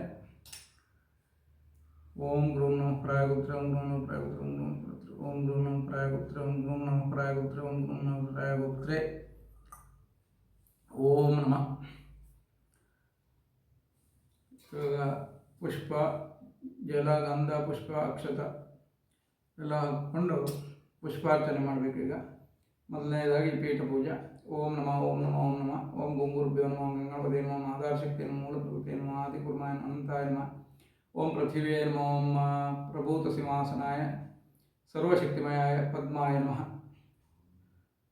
ಓಂ ಗ್ರೂಂ ನಮಃ ಪರಾಯ ಗುಪ್ತ ಓಂ ಗ್ರೂಂ ನಮಃ ಪರಾಯ ಗುಪ್ತ ಓಂ ಗ್ರೂಂ ನಮಃ ಪರಾಯ ಗುಪ್ತ ಓಂ ಗ್ರೂಂ ನಮಃ ಪರಾಯ ಗುಪ್ತ ಓಂ ಗ್ರೂಂ ನಮಃ ಪರಾಯ ಗುಪ್ತ ಓಂ ಗ್ರೂಂ ನಮಃ ಪರಾಯ ಗುಪ್ತ ಓಂ ನಮಃ. ಇವಾಗ ಪುಷ್ಪ ಜಲ ಗಂಧ ಪುಷ್ಪ ಅಕ್ಷತ ಎಲ್ಲ ಹಾಕ್ಕೊಂಡು ಪುಷ್ಪಾರ್ಚನೆ ಮಾಡಬೇಕು. ಈಗ ಮೊದಲನೇದಾಗಿ ಪೀಠ ಪೂಜೆ. ಓಂ ನಮಃ ಓಂ ನಮಃ ಓಂ ನಮಃ ಓಂ ಗುಂಗುರುಭ್ಯೋ ನಮಃ ಗಂಗಾಪದೇ ನಮಃ ಆಧಾರಶಕ್ತಿ ನಮಃ ಮೂಲಪ್ರಕೃತಿ ನಮಃ ಆದಿಕೂರ್ಮಾಯ ನಮಃ ಅನಂತಾಯ ನಮಃ ಓಂ ಪೃಥಿವ್ಯೈ ನಮಃ ಓಂ ಪ್ರಭೂತ ಸಿಂಹಾಸನಾಯ ಸರ್ವಶಕ್ತಿಮಯಾಯ ಪದ್ಮಾಯ ನಮಃ.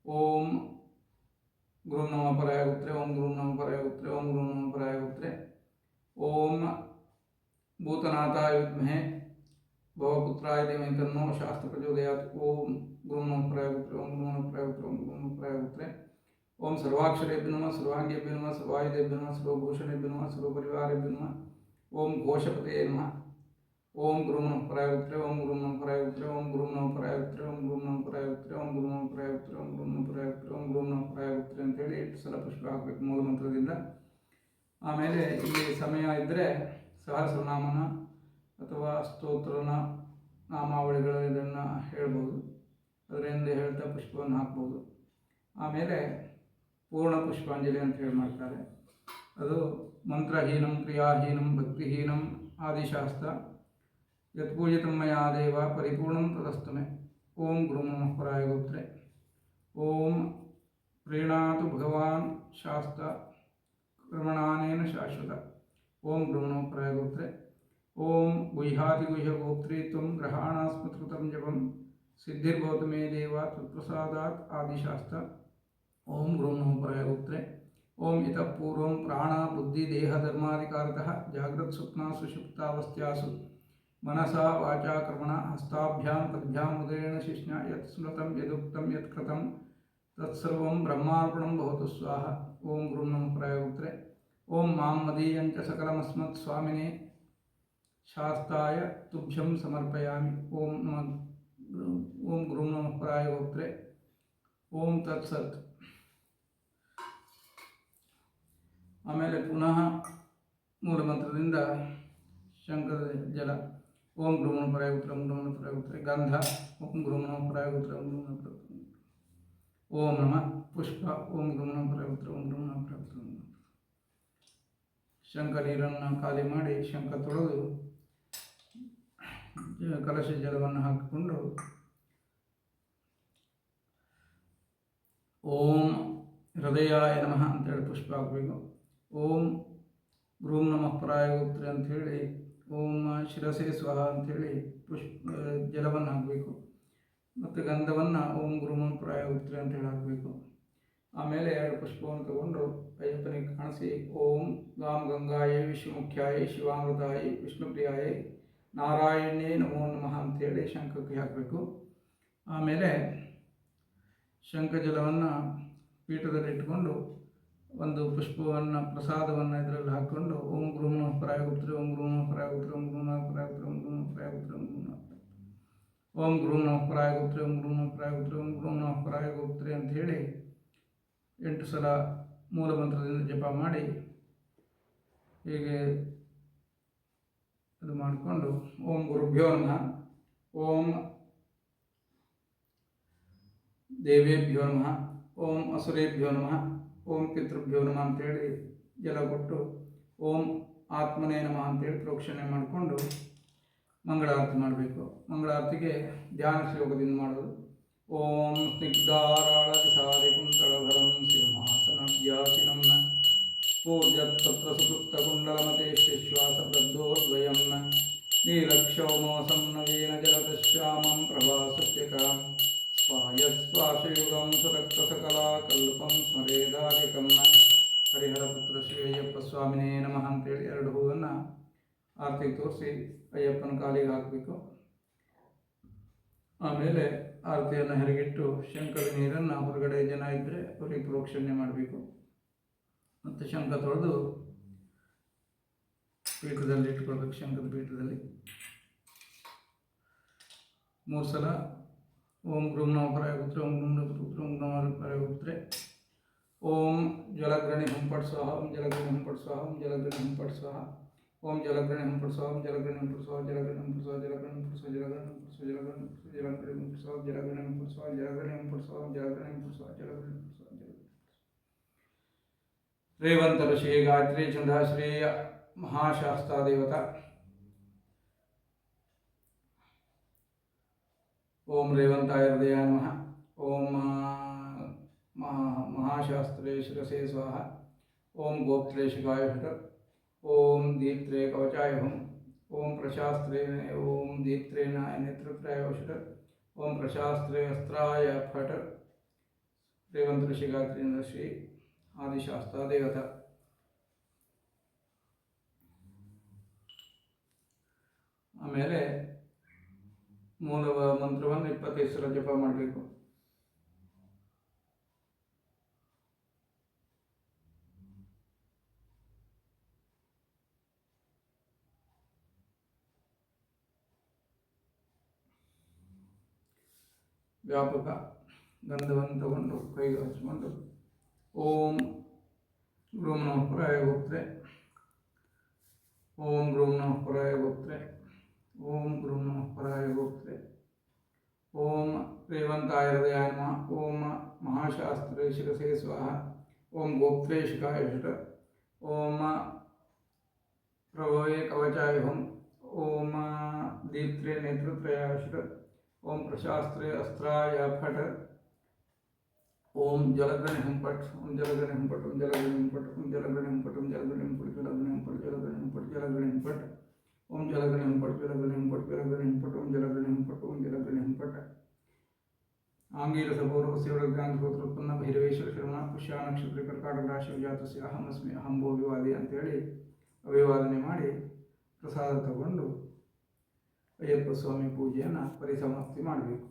ಓಂ ಗ್ರೂಂ ನಮಃ ಪರಾಯ ಗುಪ್ತ ಓಂ ಗ್ರೂಂ ನಮಃ ಪರಾಯ ಗುಪ್ತ ಓಂ ಗ್ರೂಂ ನಮಃ ಪರಾಯ ಗುಪ್ತ ಓಂ ಭೂತನಾಥಾಯ ವಿದ್ಮಹೇ ಭವಪುತ್ರಾಯ ಧೀಮಹಿ ತನ್ನೋ ಶಾಸ್ತ್ರ ಪ್ರಚೋದಯಾತ್. ಓಂ ಗುರುಂ ನಮಃ ಪ್ರಾಯೋಗುತ್ರೆ ಓಂ ಗುರುಂ ನಮಃ ಪ್ರಾಯೋಗುತ್ರೆ ಓಂ ಗುರುಂ ನಮಃ ಪ್ರಾಯೋಗುತ್ರೆ. ಓಂ ಸರ್ವಾಕ್ಷರೇಭ್ಯೋ ನಮಃ ಸರ್ವಾಂಗೇಭ್ಯೋ ನಮಃ ಸರ್ವಾಯುಧೇಭ್ಯೋ ನಮಃ ಸರ್ವಭೂಷಣೇಭ್ಯೋ ನಮಃ ಸರ್ವಪರಿವಾರೇಭ್ಯೋ ನಮಃ. ಓಂ ಘೋಷಪತಯೇ ನಮಃ. ಓಂ ಗುರುಂ ನಮಃ ಪ್ರಾಯೋಗುತ್ರೆ ಓಂ ಗುರುಂ ನಮಃ ಪ್ರಾಯೋಗುತ್ರೆ ಓಂ ಗುರುಂ ನಮಃ ಪ್ರಾಯೋಗುತ್ರೆ ಓಂ ಗುರುಂ ನಮಃ ಪ್ರಾಯೋಗುತ್ರೆ ಓಂ ಗುರುಂ ನಮಃ ಪ್ರಾಯೋಗುತ್ರೆ ಓಂ ಗುರುಂ ನಮಃ ಪ್ರಾಯೋಗುತ್ರೆ ಓಂ ಗುರುಂ ನಮಃ ಪ್ರಾಯೋಗುತ್ರೆ ಅಂತೇಳಿ 8 ಸಲ ಪುಷ್ಪ ಹಾಕಬೇಕು ಮೂಲ ಮಂತ್ರದಿಂದ. ಆಮೇಲೆ ಇಲ್ಲಿ ಸಮಯ ಇದ್ದರೆ ಸಹಸ್ರನಾಮನ ಅಥವಾ ಸ್ತೋತ್ರನ ನಾಮಾವಳಿಗಳು ಇದನ್ನು ಹೇಳ್ಬೋದು, ಅದರಿಂದ ಹೇಳ್ತಾ ಪುಷ್ಪವನ್ನು ಹಾಕ್ಬೋದು. ಆಮೇಲೆ ಪೂರ್ಣ ಪುಷ್ಪಾಂಜಲಿ ಅಂತ ಹೇಳಿ ಮಾಡ್ತಾರೆ. ಅದು ಮಂತ್ರಹೀನಂ ಕ್ರಿಯಾಹೀನಂ ಭಕ್ತಿಹೀನಂ ಆದಿಶಾಸ್ತ್ರ ಯತ್ಪೂಜಿತಂ ಮಯಾ ದೇವ ಪರಿಪೂರ್ಣಂ ತದಸ್ತುಮೆ. ಓಂ ಗುರುಂ ನಮಃ ಪ್ರಾಯೋಗುತ್ರೆ. ಓಂ ಪ್ರೀಣಾತು ಭಗವಾನ್ ಶಾಸ್ತ್ರ ಕರ್ಮಣಾನೇನ ಶಾಶ್ವತ. ಓಂ ಗುರುಂ ನಮಃ ಪ್ರಾಯೋಗುತ್ರೆ. ಓಂ ಗುಹ್ಯಾತಿಗುಹ್ಯಗೋಪ್ತ್ರಿ ತ್ವಂ ಗ್ರಹಾಣಾಸ್ಮತ್ಕೃತಂ ಜಪಂ ಸಿದ್ಧಿರ್ಭವತು ಮೇ ದೇವ ತತ್ಪ್ರಸಾದಾತ್ ಆದಿಶಾಸ್ತ್ರ. ಓಂ ಗುರುಂ ನಮಃ ಪ್ರಾಯೋಗುತ್ರೆ. ಓಂ ಇತಃ ಪೂರ್ವಂ ಪ್ರಾಣ ಬುದ್ಧಿ ದೇಹ ಧರ್ಮಾಧಿಕಾರತಃ ಜಾಗ್ರತ್ ಸ್ವಪ್ನ ಸುಷುಪ್ತಾವಸ್ಥ್ಯಾಸು ಮನಸಾ ವಾಚಾ ಕರ್ಮಣ ಹಸ್ತಾಭ್ಯಾಂ ಪದ್ಭ್ಯಾಂ ಮುದ್ರೇಣ ಶಿಷ್ಣಾ ಯತ್ ಸ್ಮೃತಂ ಯದುಕ್ತಂ ಯತ್ ಕೃತಂ ತತ್ಸರ್ವಂ ಬ್ರಹ್ಮಾರ್ಪಣಂ ಭವತು ಸ್ವಾಹ. ಓಂ ಗುರುಂ ನಮಃ ಪ್ರಾಯೋಗುತ್ರೆ. ಓಂ ಮಾಂ ಮದೀಯಂಚ ಸಕಲಮಸ್ಮತ್ ಸ್ವಾಮಿನೇ ಶಾಸ್ತಾಯ ತುಭ್ಯಂ ಸಮರ್ಪಯಾಮಿ. ಓಂ ಗುರುಂ ನಮಃ ಪ್ರಾಯೋಗುತ್ರೆ. ಓಂ ತತ್ಸತ್. ಆಮೇಲೆ ಪುನಃ ಮೂಲ ಮಂತ್ರದಿಂದ ಶಂಕದ ಜಲ. ಓಂ ಗುರುಂ ನಮಃ ಪ್ರಾಯೋಗುತ್ರೆ ಓಂ ಗುರುಂ ನಮಃ ಪ್ರಾಯೋಗುತ್ರೆ. ಗಂಧ. ಓಂ ಗುರುಂ ನಮಃ ಪ್ರಾಯೋಗುತ್ರೆ ಓಂ ಗುರುಂ ನಮಃ ಪ್ರಾಯೋಗುತ್ರೆ. ಓಂ ನಮಃ ಪುಷ್ಪ. ಓಂ ಗುರುಂ ನಮಃ ಪ್ರಾಯೋಗುತ್ರೆ ಓಂ ಗುರುಂ ನಮಃ ಪ್ರಾಯೋಗುತ್ರೆ. ಶಂಖ ನೀರನ್ನು ಖಾಲಿ ಮಾಡಿ ಶಂಖ ತೊಳೆದು ಕಲಶ ಜಲವನ್ನು ಹಾಕಿಕೊಂಡು ಓಂ ಹೃದಯಾಯ ನಮಃ ಅಂತೇಳಿ ಪುಷ್ಪ ಹಾಕಬೇಕು. ಓಂ ಗುರುಂ ನಮಃ ಪ್ರಾಯೋಗುತ್ರೆ ಅಂಥೇಳಿ ಓಂ ಶಿರಸೆ ಸ್ವಹ ಅಂಥೇಳಿ ಜಲವನ್ನು ಹಾಕಬೇಕು. ಮತ್ತು ಗಂಧವನ್ನು ಓಂ ಗುರುಂ ನಮಃ ಪ್ರಾಯೋಗುತ್ರೆ ಅಂತೇಳಿ ಹಾಕಬೇಕು. ಆಮೇಲೆ 2 ಪುಷ್ಪವನ್ನು ತಗೊಂಡು ಅಯ್ಯಪ್ಪನಿಗೆ ಕಾಣಿಸಿ ಓಂ ಗಾಂ ಗಂಗಾಯೇ ವಿಶ್ವಮುಖ್ಯಾಯೇ ಶಿವಾಮೃತಾಯೇ ವಿಷ್ಣುಪ್ರಿಯಾಯೇ ನಾರಾಯಣೇ ನಮೋ ನಮಃ ಅಂತೇಳಿ ಶಂಖಕ್ಕೆ ಹಾಕಬೇಕು. ಆಮೇಲೆ ಶಂಖ ಜಲವನ್ನು ಪೀಠದಲ್ಲಿ ಇಟ್ಕೊಂಡು ಒಂದು ಪುಷ್ಪವನ್ನು ಪ್ರಸಾದವನ್ನು ಇದರಲ್ಲಿ ಹಾಕ್ಕೊಂಡು ಓಂ ಗುರುಂ ನಮಃ ಪ್ರಾಯೋಗುತ್ರೆ ಓಂ ಗುರುಂ ನಮಃ ಪ್ರಾಯೋಗುತ್ರೆ ಓಂ ಗುರುಂ ನಮಃ ಪ್ರಾಯೋಗುತ್ರೆ ಓಂ ಗುರುಂ ನಮಃ ಪ್ರಾಯೋಗುತ್ರೆ ಓಂ ಗುರುಂ ನಮಃ ಪ್ರಾಯೋಗುತ್ರೆ ಓಂ ಗುರುಂ ನಮಃ ಪ್ರಾಯೋಗುತ್ರೆ ಓಂ ಗುರುಂ ನಮಃ ಪ್ರಾಯೋಗುತ್ರೆ ಅಂಥೇಳಿ 8 ಸಲ ಮೂಲ ಮಂತ್ರದಿಂದ ಜಪ ಮಾಡಿ ಹೀಗೆ ಅದು ಮಾಡಿಕೊಂಡು ಓಂ ಗುರುಭ್ಯೋ ನಮಃ ಓಂ ದೇವೇಭ್ಯೋ ನಮಃ ಓಂ ಅಸುರೇಭ್ಯೋ ನಮಃ ಓಂ ಪಿತೃಭ್ಯೋ ನಮಃ ಅಂತೇಳಿ ಜಲ ಕೊಟ್ಟು ಓಂ ಆತ್ಮನೇ ನಮಃ ಅಂತೇಳಿ ಪ್ರೋಕ್ಷಣೆ ಮಾಡಿಕೊಂಡು ಮಂಗಳಾರತಿ ಮಾಡಬೇಕು. ಮಂಗಳಾರತಿಗೆ ಧ್ಯಾನ ಶ್ಲೋಕದಿಂದ ಮಾಡೋದು. ಓಂ ಸ್ನಿಗ್ಧಾರಾಳ ವಿಷಾದಿ ಕುಂತಳಧರಂ ಸಿಂಹಾಸನವ್ಯಾಸಿನಂ ಪೂರ್ಜತ್ತತ್ರ ಸುಕೃತ್ತಕುಂಡಲಮತೆ ಶ್ವಾಸ ಪ್ರದ್ದೋರ್ದ್ವಯಂ ನೀಲಕ್ಷೌಮೋಸಂ ನವೀನ ಜಲತಶ್ಯಾಮಂ ಪ್ರಭಾಸತ್ಯಕಾಂ ಸ್ವಾಯಸ್ವಾಶಯುಗಂ ಸುರಕ್ತಸಕಲಾಕಲ್ಪಂ ಸ್ಮರೇದಾಧಿಕಂ. ಹರಿಹರಪುತ್ರ ಶ್ರೀ ಅಯ್ಯಪ್ಪ ಸ್ವಾಮಿನೇ ನಮಃ ಅಂತೇಳಿ 2 ಹೂವನ್ನು ಆರತಿಗೆ ತೋರಿಸಿ ಅಯ್ಯಪ್ಪನ ಕಾಲಿಗೆ ಹಾಕಬೇಕು. ಆಮೇಲೆ ಆರತಿಯನ್ನು ಹೊರಗಿಟ್ಟು ಶಂಖದ ನೀರನ್ನು ಹೊರಗಡೆ ಜನ ಇದ್ದರೆ ಅವರಿಗೆ ಪ್ರೋಕ್ಷಣೆ ಮಾಡಬೇಕು. ಮತ್ತು ಶಂಖ ತೊಳೆದು ಪೀಠದಲ್ಲಿ ಇಟ್ಕೊಳ್ಬೇಕು. ಶಂಖದ ಪೀಠದಲ್ಲಿ 3 ಸಲ ಓಂ ಗುರುಂ ನಮಃ ಪ್ರಾಯೋಗುತ್ರೆ ಓಂ ಗುರುಂ ನಮಃ ಪ್ರಾಯೋಗುತ್ರೆ ಓಂ ನಮಃ ಪ್ರಾಯೋಗುತ್ರೆ. ಓಂ ಜಲಗ್ರಣಿ ಹಂಪಟ್ ಸ್ವಾಹ ಓಂ ಜಲಗ್ರಣಿ ಹಂಪಟ್ ಸ್ವಾಹ ಓಂ ಜಲಗ್ರಣಿ ಹಂಪಟ್ ಸ್ವಾಹ ಓಂ ಜಲಗ್ರಣಿ ಹಂಪಟ್ ಸ್ವಾಹ ಓಂ ಜಲಗ್ರಣಿ ಹಂಪಟ್ ಸ್ವಾಹ ಜಲಗ್ರಣಿ ಹಂಪಟ್ ಸ್ವಾಹ ಜಲಗ್ರಣಿ ಹಂಪಟ್ ಸ್ವಾಹ ಜಲಗ್ರಣಿ ಹಂಪಟ್ ಸ್ವಾಹ ಜಲಗ್ರಣಿ ಹಂಪಟ್ ಸ್ವಾಹ ಜಲಗ್ರಣಿ ಹಂಪಟ್ ಸ್ವಾಹ ಜಲಗ್ರಣಿ ಹಂಪಟ್ ಸ್ವಾಹ ಜಲಗ್ರಣಿ ಹಂಪಟ್ ಸ್ವಾಹ ಜಲಗ್ರಣಿ ಹಂಪಟ್ ಸ್ವಾಹ ಜಲಗ್ರಣಿ. ರೇವಂತ ಋಷಿ ಗಾಯತ್ರಿ ಚಂದ್ರ ಶ್ರೇಯ ಮಹಾಶಾಸ್ತಾ ದೇವತಾ. ಓಂ ರೇವಂತಾಯ ಹೃದಯಾಯ ನಮಃ ಓಂ महाशास्त्रे शिरसे स्वाहा ओम गोप्त्रे शिखाय फट ओम दीप्त्रे कवचाय हुम ओम प्रशास्त्रे ओम दीप्त्रे नेत्रत्राय वषट ओम प्रशास्त्रे अस्त्राय फट. रेवंत ऋषि गायत्री श्री आदिशास्ता देवता. ಆಮೇಲೆ ಮೂಲ ಮಂತ್ರವನ್ನು 25 ಸಲ ಜಪ ಮಾಡಬೇಕು. ವ್ಯಾಪಕ ಗಂಧವನ್ನು ತಗೊಂಡು ಕೈಗೆ ಹಚ್ಚಿಕೊಂಡು ಓಂ ಗ್ರೂಂ ನಮಃ ಪರಾಯ ಗೋಪ್ತ್ರೆ, ಓಂ ಗ್ರೂಂ ನಮಃ ಪರಾಯ ಗೋಪ್ತ್ರೆ, ಓಂ ಗ್ರೂಂ ನಮಃ ಪರಾಯ ಗೋಪ್ತ್ರೆ, ಓಂ ರೇವಂತಾಯ ಹೃದಯಾಯ ನಮಃ, ಓಂ ಮಹಾಶಾಸ್ತ್ರೇ ಶಿರಸೇ ಸ್ವಾಹ, ಓಂ ಗೋಪ್ತ್ರೇ ಶಿಖಾಯ ಷಟ್, ಓಂ ಪ್ರಭವೇ ಕವಚಾಯ ಹುಂ, ಓಂ ದೀಪ್ತ್ರೇ ನೇತ್ರತ್ರಯಾಯ ಷಟ್, ಓಂ ಪ್ರಶಾಸ್ತ್ರೇ ಅಸ್ತ್ರಾಯ ಫಟ್, ಓಂ ಜಲಗಣಿ ಹುಂಪಟ್, ಓಂ ಜಲಗಣಿ ಹುಂಪಟ್, ಓಂ ಜಲಗಣಿ ಹುಂಪಟ್, ಓಂ ಜಲಗಣಿ ಹುಂಪಟ್, ಓಂ ಜಲಗಣಿ ಹುಂಪಟ್, ಜಲಗಣಿ ಹುಂಪಟ್, ಜಲಗಣಿ ಹುಂಪಟ್, ಜಲಗಣಿ ಹುಂಪಟ್, ಓಂ ಜಲಗಣಿ ಹುಂಪಟ್, ಜಲಗಣಿ ಹುಂಪಟ್, ಜಲಗಣಿ ಹುಂಪಟ್, ಓಂ ಜಲಗಣಿ ಹುಂಪಟ್, ಓಂ ಜಲಗಣಿ ಹುಂಪಟ್. ಆಂಗೀರಸ ಪೌರ್ವಸ್ಯ ಗಾಂಧೋತ್ಪನ್ನ ಭೈರವೇಶ್ವರ ಶರ್ಮ ಪುಷ್ಯ ನಕ್ಷತ್ರ ಕರ್ಕಾಟಕ ರಾಶಿ ಜಾತಸ್ಯ ಅಹಮಸ್ಮಿ ಅಹಂಭೋ ಅಭಿವಾದಿ ಅಂತೇಳಿ ಅಭಿವಾದನೆ ಮಾಡಿ ಪ್ರಸಾದ ತಗೊಂಡು ಅಯ್ಯಪ್ಪ ಸ್ವಾಮಿ ಪೂಜೆಯನ್ನು ಪರಿಸಮಾಪ್ತಿ ಮಾಡಬೇಕು.